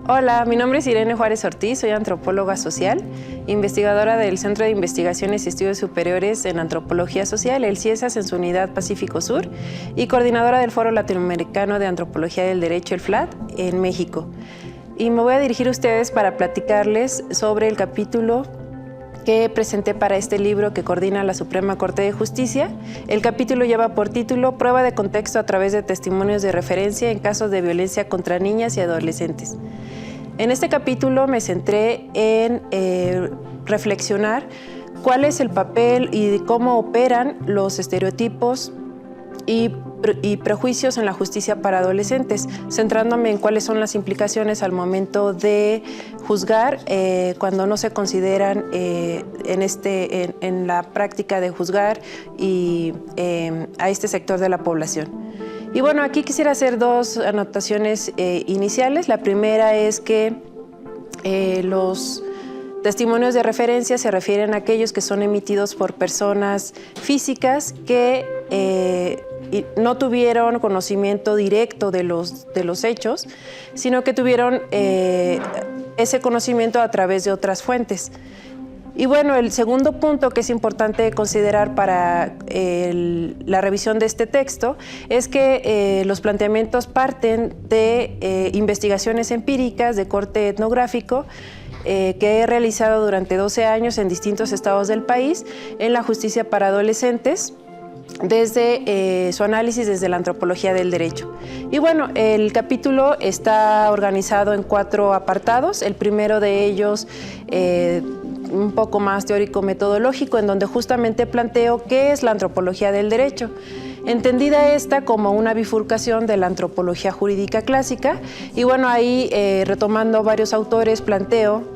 Hola, mi nombre es Irene Juárez Ortiz, soy antropóloga social, investigadora del Centro de Investigaciones y Estudios Superiores en Antropología Social, el CIESAS, en su unidad Pacífico Sur, y coordinadora del Foro Latinoamericano de Antropología del Derecho, el FLAD, en México. Y me voy a dirigir a ustedes para platicarles sobre el capítulo que presenté para este libro que coordina la Suprema Corte de Justicia. El capítulo lleva por título Prueba de contexto a través de testimonios de referencia en casos de violencia contra niñas y adolescentes. En este capítulo me centré en reflexionar cuál es el papel y cómo operan los estereotipos y prejuicios en la justicia para adolescentes, centrándome en cuáles son las implicaciones al momento de juzgar cuando no se consideran en la práctica de juzgar y a este sector de la población. Y bueno, aquí quisiera hacer dos anotaciones iniciales. La primera es que los testimonios de referencia se refieren a aquellos que son emitidos por personas físicas que no tuvieron conocimiento directo de los hechos, sino que tuvieron ese conocimiento a través de otras fuentes. Y bueno, el segundo punto que es importante considerar para la revisión de este texto es que los planteamientos parten de investigaciones empíricas de corte etnográfico que he realizado durante 12 años en distintos estados del país en la justicia para adolescentes, desde su análisis desde la antropología del derecho. Y bueno, el capítulo está organizado en 4 apartados. El primero de ellos un poco más teórico-metodológico, en donde justamente planteo qué es la antropología del derecho, entendida esta como una bifurcación de la antropología jurídica clásica. Y bueno, ahí retomando varios autores, planteo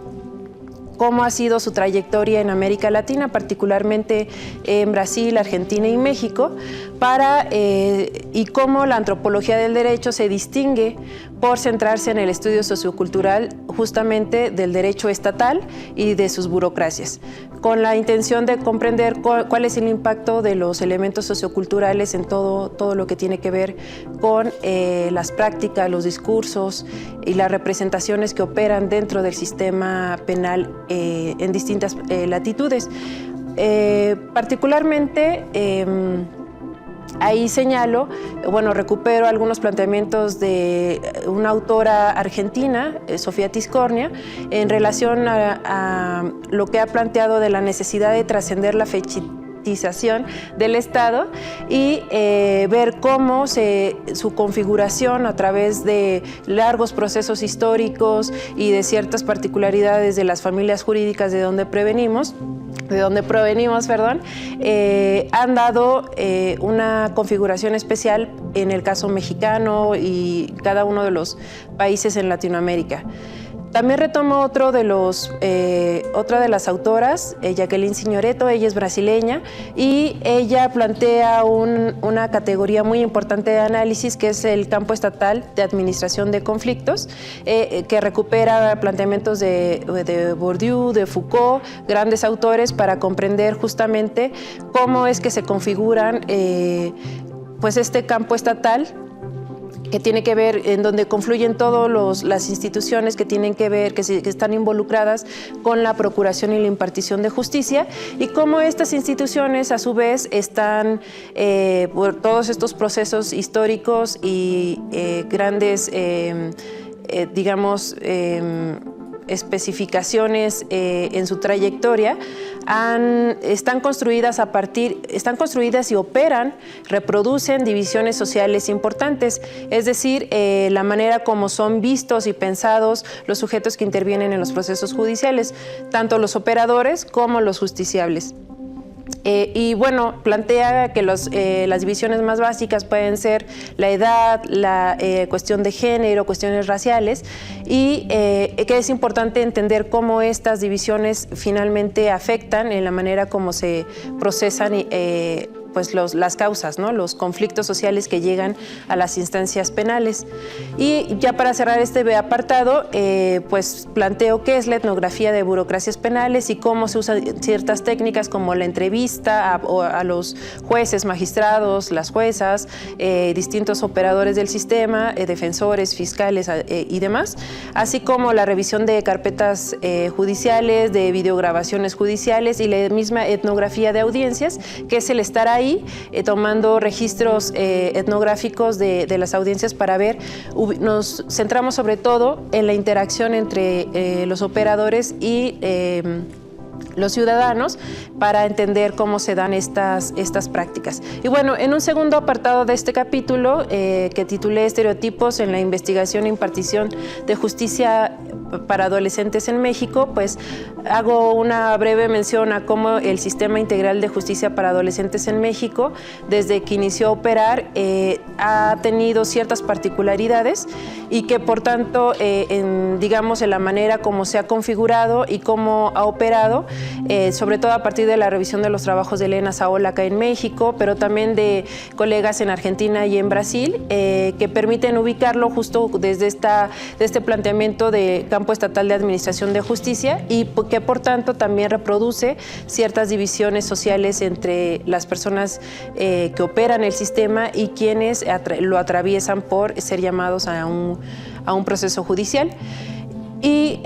cómo ha sido su trayectoria en América Latina, particularmente en Brasil, Argentina y México, y cómo la antropología del derecho se distingue por centrarse en el estudio sociocultural justamente del derecho estatal y de sus burocracias, con la intención de comprender cuál es el impacto de los elementos socioculturales en todo lo que tiene que ver con las prácticas, los discursos y las representaciones que operan dentro del sistema penal en distintas latitudes. Particularmente, ahí señalo, bueno, recupero algunos planteamientos de una autora argentina, Sofía Tiscornia, en relación a lo que ha planteado de la necesidad de trascender la fetichización del Estado y ver cómo su configuración a través de largos procesos históricos y de ciertas particularidades de las familias jurídicas de donde provenimos, han dado una configuración especial en el caso mexicano y cada uno de los países en Latinoamérica. También retomo otra de las autoras, Jacqueline Signoretto. Ella es brasileña y ella plantea una categoría muy importante de análisis, que es el campo estatal de administración de conflictos, que recupera planteamientos de Bourdieu, de Foucault, grandes autores, para comprender justamente cómo es que se configuran pues este campo estatal, que tiene que ver, en donde confluyen todas las instituciones que tienen que ver, que están involucradas con la procuración y la impartición de justicia, y cómo estas instituciones a su vez están por todos estos procesos históricos y grandes, especificaciones en su trayectoria, están construidas y operan, reproducen divisiones sociales importantes, es decir, la manera como son vistos y pensados los sujetos que intervienen en los procesos judiciales, tanto los operadores como los justiciables. Y bueno, plantea que las divisiones más básicas pueden ser la edad, la cuestión de género, cuestiones raciales, y que es importante entender cómo estas divisiones finalmente afectan en la manera como se procesan pues las causas, ¿no? Los conflictos sociales que llegan a las instancias penales. Y ya para cerrar este apartado, pues planteo qué es la etnografía de burocracias penales y cómo se usan ciertas técnicas como la entrevista a los jueces, magistrados, las juezas, distintos operadores del sistema, defensores, fiscales y demás, así como la revisión de carpetas judiciales, de videograbaciones judiciales y la misma etnografía de audiencias, que es el estar ahí tomando registros etnográficos de las audiencias para ver. Nos centramos sobre todo en la interacción entre los operadores y los ciudadanos para entender cómo se dan estas prácticas. Y bueno, en un segundo apartado de este capítulo, que titulé Estereotipos en la investigación e impartición de justicia para adolescentes en México, pues hago una breve mención a cómo el Sistema Integral de Justicia para Adolescentes en México, desde que inició a operar, ha tenido ciertas particularidades y que por tanto, digamos, en la manera como se ha configurado y cómo ha operado, sobre todo a partir de la revisión de los trabajos de Elena Saola acá en México, pero también de colegas en Argentina y en Brasil, que permiten ubicarlo justo desde este planteamiento de campo estatal de administración de justicia y que por tanto también reproduce ciertas divisiones sociales entre las personas que operan el sistema y quienes lo atraviesan por ser llamados a un proceso judicial. Y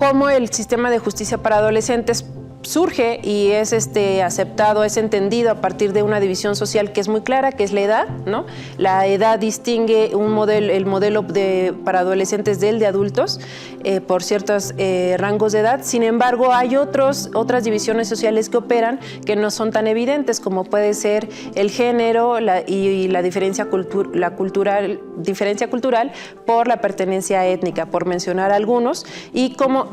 cómo el sistema de justicia para adolescentes surge y es aceptado, es entendido a partir de una división social que es muy clara, que es la edad, ¿no? La edad distingue el modelo para adolescentes del de adultos por ciertos rangos de edad. Sin embargo, hay otras divisiones sociales que operan que no son tan evidentes, como puede ser el género y la diferencia cultural por la pertenencia étnica, por mencionar algunos, y cómo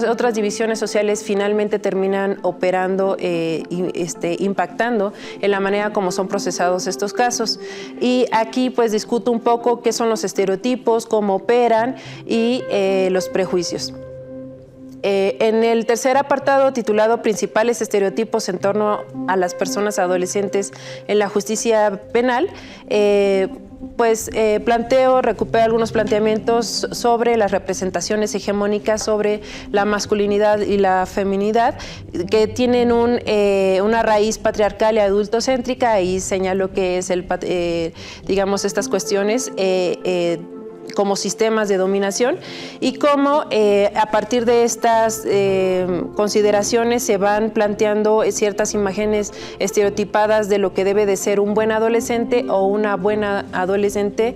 otras divisiones sociales finalmente terminan operando, impactando en la manera como son procesados estos casos. Y aquí pues discuto un poco qué son los estereotipos, cómo operan y los prejuicios. En el tercer apartado, titulado Principales estereotipos en torno a las personas adolescentes en la justicia penal, recupero algunos planteamientos sobre las representaciones hegemónicas sobre la masculinidad y la feminidad que tienen una raíz patriarcal y adultocéntrica, y señalo que es digamos, estas cuestiones como sistemas de dominación y cómo a partir de estas consideraciones se van planteando ciertas imágenes estereotipadas de lo que debe de ser un buen adolescente o una buena adolescente,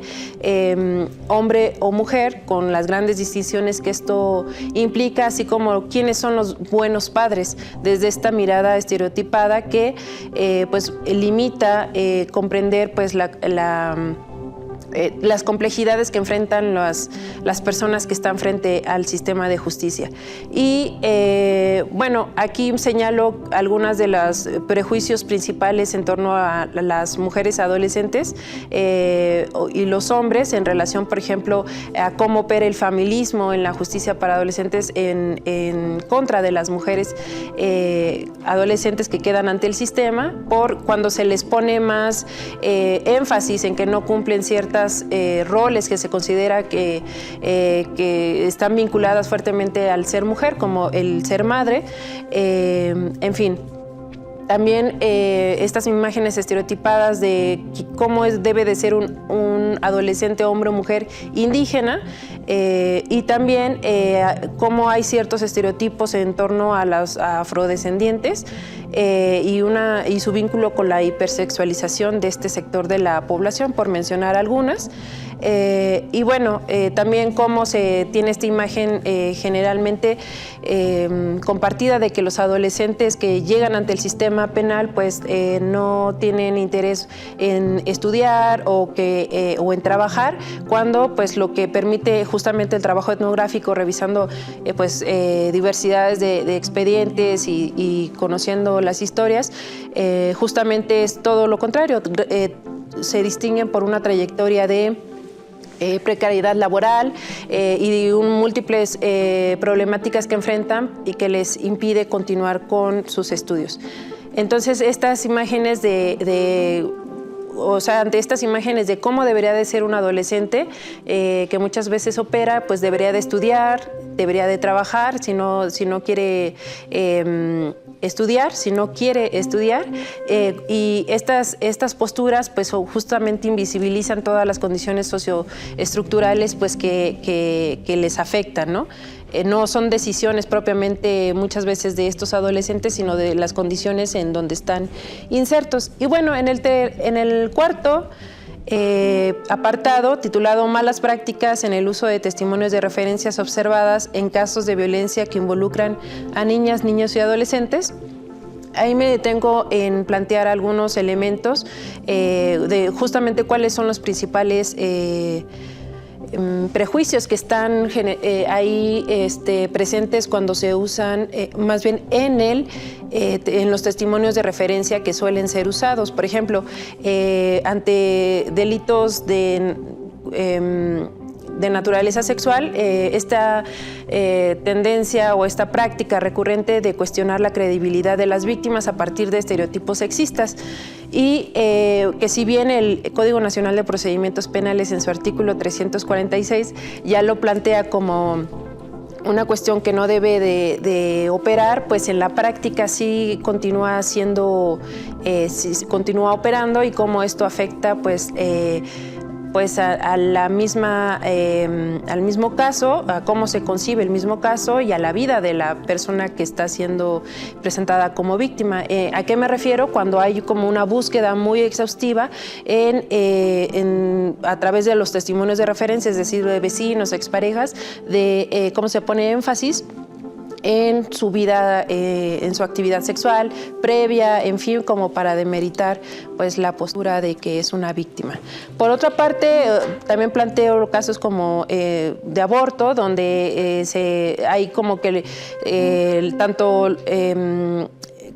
hombre o mujer, con las grandes distinciones que esto implica, así como quiénes son los buenos padres, desde esta mirada estereotipada que pues limita comprender pues las complejidades que enfrentan las personas que están frente al sistema de justicia. Y bueno, aquí señalo algunas de los prejuicios principales en torno a las mujeres adolescentes y los hombres en relación, por ejemplo, a cómo opera el familismo en la justicia para adolescentes en contra de las mujeres adolescentes que quedan ante el sistema, cuando se les pone más énfasis en que no cumplen ciertas roles que se considera que están vinculadas fuertemente al ser mujer, como el ser madre, en fin. También estas imágenes estereotipadas de cómo debe de ser un adolescente hombre o mujer indígena, y también cómo hay ciertos estereotipos en torno a los afrodescendientes y su vínculo con la hipersexualización de este sector de la población, por mencionar algunas. Y bueno, también cómo se tiene esta imagen generalmente compartida de que los adolescentes que llegan ante el sistema penal pues no tienen interés en estudiar o en trabajar, cuando pues lo que permite justamente el trabajo etnográfico, revisando diversidades de expedientes y conociendo las historias, justamente es todo lo contrario. Se distinguen por una trayectoria de precariedad laboral y múltiples problemáticas que enfrentan y que les impide continuar con sus estudios. Entonces, estas imágenes o sea, ante estas imágenes de cómo debería de ser un adolescente, que muchas veces opera, pues debería de estudiar, debería de trabajar, si no quiere estudiar, y estas posturas pues justamente invisibilizan todas las condiciones socioestructurales pues que les afectan, ¿no? No son decisiones propiamente muchas veces de estos adolescentes, sino de las condiciones en donde están insertos. Y bueno, en el cuarto apartado, titulado Malas prácticas en el uso de testimonios de referencias observadas en casos de violencia que involucran a niñas, niños y adolescentes, ahí me detengo en plantear algunos elementos de justamente cuáles son los principales prejuicios que están ahí presentes cuando se usan, más bien en los testimonios de referencia que suelen ser usados. Por ejemplo, ante delitos de naturaleza sexual, esta tendencia o esta práctica recurrente de cuestionar la credibilidad de las víctimas a partir de estereotipos sexistas, y que si bien el Código Nacional de Procedimientos Penales en su artículo 346 ya lo plantea como una cuestión que no debe de operar, pues en la práctica sí continúa continúa operando, y cómo esto afecta pues a la misma, al mismo caso, a cómo se concibe el mismo caso y a la vida de la persona que está siendo presentada como víctima. ¿A qué me refiero? Cuando hay como una búsqueda muy exhaustiva a través de los testimonios de referencia, es decir, de vecinos, exparejas, de cómo se pone énfasis en su vida, en su actividad sexual previa, en fin, como para demeritar pues la postura de que es una víctima. Por otra parte, también planteo casos como de aborto, donde hay como que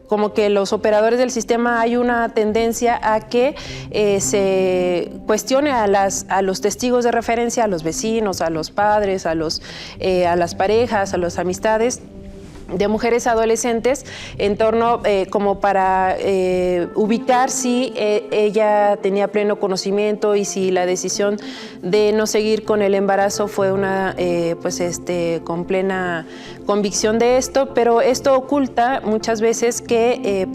como que los operadores del sistema hay una tendencia a que se cuestione a los testigos de referencia, a los vecinos, a los padres, a las parejas, a las amistades de mujeres adolescentes, en torno como para ubicar si ella tenía pleno conocimiento y si la decisión de no seguir con el embarazo fue una con plena convicción de esto, pero esto oculta muchas veces que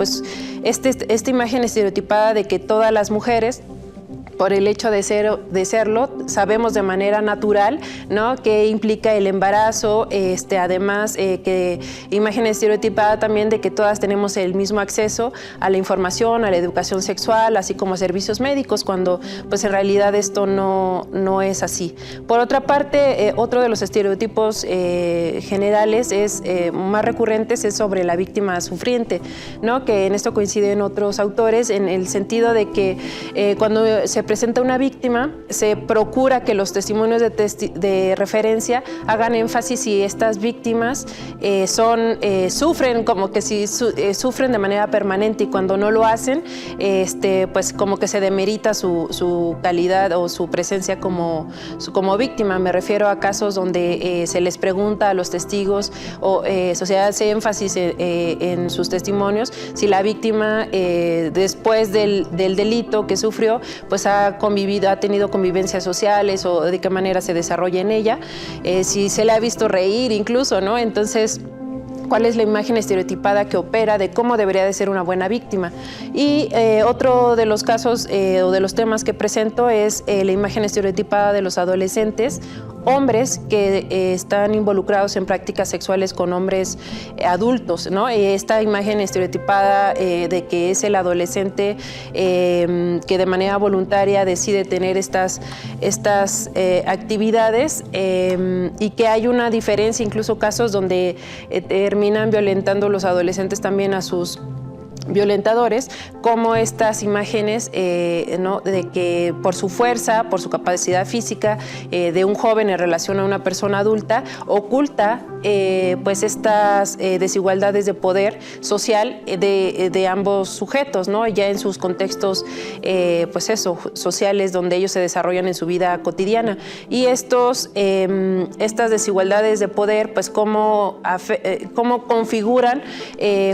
esta imagen estereotipada de que todas las mujeres, por el hecho de serlo, sabemos de manera natural, ¿no?, que implica el embarazo, además que imagen estereotipada también de que todas tenemos el mismo acceso a la información, a la educación sexual, así como a servicios médicos, cuando pues en realidad esto no es así. Por otra parte, otro de los estereotipos generales más recurrentes es sobre la víctima sufriente, ¿no?, que en esto coinciden otros autores en el sentido de que cuando se presenta una víctima, se procura que los testimonios de referencia hagan énfasis si estas víctimas sufren, como que si sufren de manera permanente, y cuando no lo hacen, pues como que se demerita su calidad o su presencia como víctima. Me refiero a casos donde se les pregunta a los testigos o se hace énfasis en sus testimonios si la víctima después del delito que sufrió, pues ha tenido convivencias sociales o de qué manera se desarrolla en ella, si se le ha visto reír incluso, ¿no? Entonces, ¿cuál es la imagen estereotipada que opera de cómo debería de ser una buena víctima? Y otro de los casos o de los temas que presento es la imagen estereotipada de los adolescentes, hombres que están involucrados en prácticas sexuales con hombres adultos, ¿no? Esta imagen estereotipada de que es el adolescente que de manera voluntaria decide tener estas actividades, y que hay una diferencia, incluso casos donde terminan violentando los adolescentes también a sus violentadores, como estas imágenes ¿no?, de que por su fuerza, por su capacidad física de un joven en relación a una persona adulta, oculta pues estas desigualdades de poder social de ambos sujetos, ¿no?, ya en sus contextos sociales donde ellos se desarrollan en su vida cotidiana. Y estas desigualdades de poder, pues cómo configuran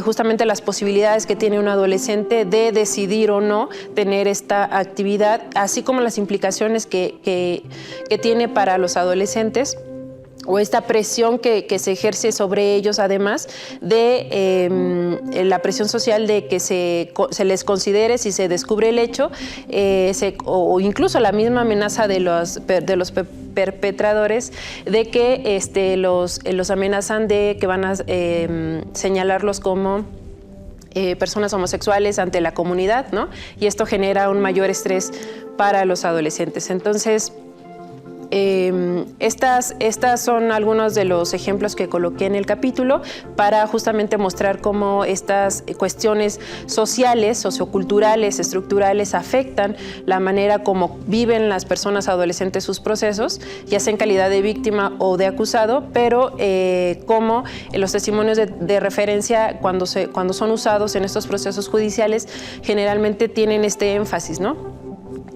justamente las posibilidades que tiene un adolescente de decidir o no tener esta actividad, así como las implicaciones que tiene para los adolescentes, o esta presión que se ejerce sobre ellos, además de la presión social de que se les considere, si se descubre el hecho, o incluso la misma amenaza de los perpetradores, de que los amenazan de que van a señalarlos como personas homosexuales ante la comunidad, ¿no? Y esto genera un mayor estrés para los adolescentes. Entonces, estas son algunos de los ejemplos que coloqué en el capítulo para justamente mostrar cómo estas cuestiones sociales, socioculturales, estructurales afectan la manera como viven las personas adolescentes sus procesos, ya sea en calidad de víctima o de acusado, pero cómo los testimonios de referencia cuando son usados en estos procesos judiciales generalmente tienen este énfasis, ¿no?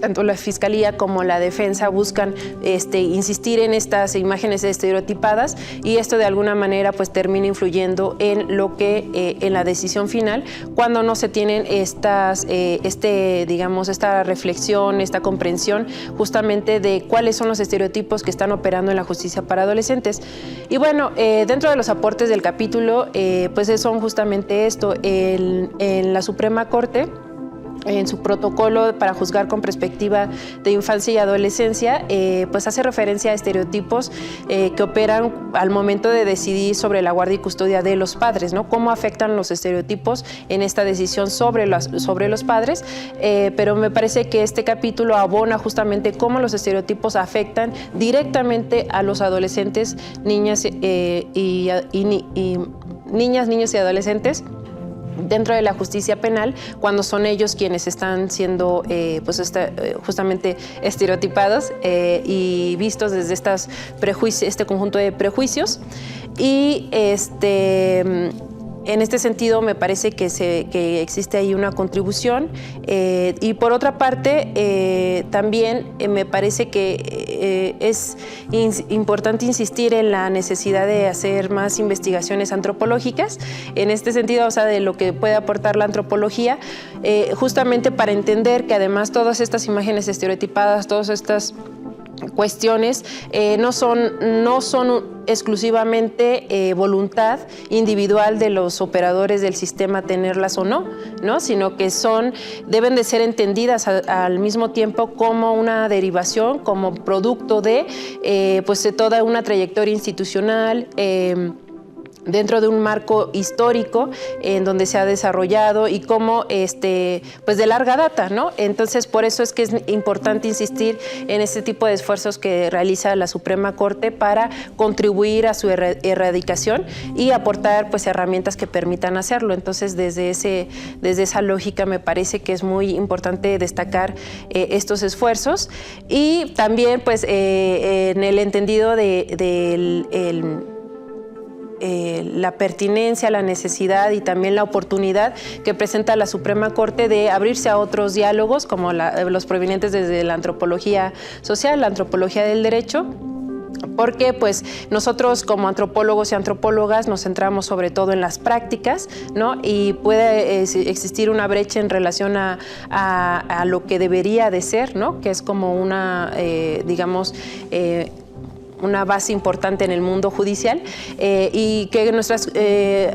Tanto la Fiscalía como la defensa buscan insistir en estas imágenes estereotipadas, y esto de alguna manera pues termina influyendo en lo que en la decisión final, cuando no se tienen esta reflexión, esta comprensión justamente de cuáles son los estereotipos que están operando en la justicia para adolescentes. Y bueno, dentro de los aportes del capítulo pues son justamente esto: en la Suprema Corte, en su protocolo para juzgar con perspectiva de infancia y adolescencia, pues hace referencia a estereotipos que operan al momento de decidir sobre la guardia y custodia de los padres, ¿no? Cómo afectan los estereotipos en esta decisión sobre los padres, pero me parece que este capítulo abona justamente cómo los estereotipos afectan directamente a los adolescentes, niños y adolescentes dentro de la justicia penal, cuando son ellos quienes están siendo justamente estereotipados y vistos desde este conjunto de prejuicios. Y en este sentido me parece que existe ahí una contribución, y por otra parte también me parece que es importante insistir en la necesidad de hacer más investigaciones antropológicas, en este sentido, o sea, de lo que puede aportar la antropología, justamente para entender que además todas estas imágenes estereotipadas, todas estas cuestiones no son exclusivamente voluntad individual de los operadores del sistema tenerlas o no, sino que deben de ser entendidas al mismo tiempo como una derivación, como producto de toda una trayectoria institucional, dentro de un marco histórico en donde se ha desarrollado y como pues de larga data, ¿no? Entonces, por eso es que es importante insistir en este tipo de esfuerzos que realiza la Suprema Corte para contribuir a su erradicación y aportar pues herramientas que permitan hacerlo. Entonces, desde esa lógica me parece que es muy importante destacar estos esfuerzos, y también pues en el entendido la pertinencia, la necesidad y también la oportunidad que presenta la Suprema Corte de abrirse a otros diálogos, como los provenientes desde la antropología social, la antropología del derecho, porque pues nosotros como antropólogos y antropólogas nos centramos sobre todo en las prácticas, ¿no? Y puede existir una brecha en relación a lo que debería de ser, ¿no? Que es como una, una base importante en el mundo judicial, y que nuestras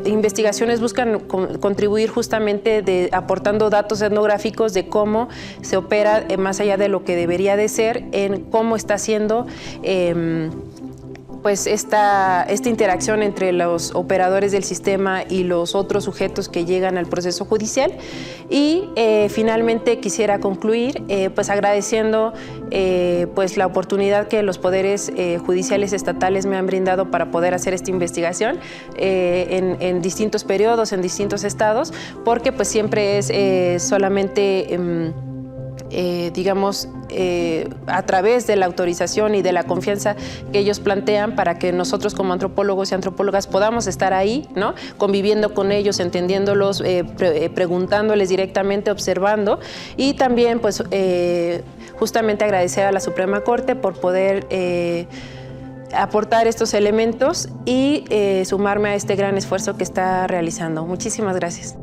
investigaciones buscan contribuir justamente aportando datos etnográficos de cómo se opera más allá de lo que debería de ser, en cómo está siendo pues esta interacción entre los operadores del sistema y los otros sujetos que llegan al proceso judicial. Y finalmente quisiera concluir pues agradeciendo pues la oportunidad que los poderes judiciales estatales me han brindado para poder hacer esta investigación en distintos periodos, en distintos estados, porque pues siempre es solamente a través de la autorización y de la confianza que ellos plantean para que nosotros como antropólogos y antropólogas podamos estar ahí, ¿no? Conviviendo con ellos, entendiéndolos, preguntándoles directamente, observando, y también pues justamente agradecer a la Suprema Corte por poder aportar estos elementos y sumarme a este gran esfuerzo que está realizando. Muchísimas gracias.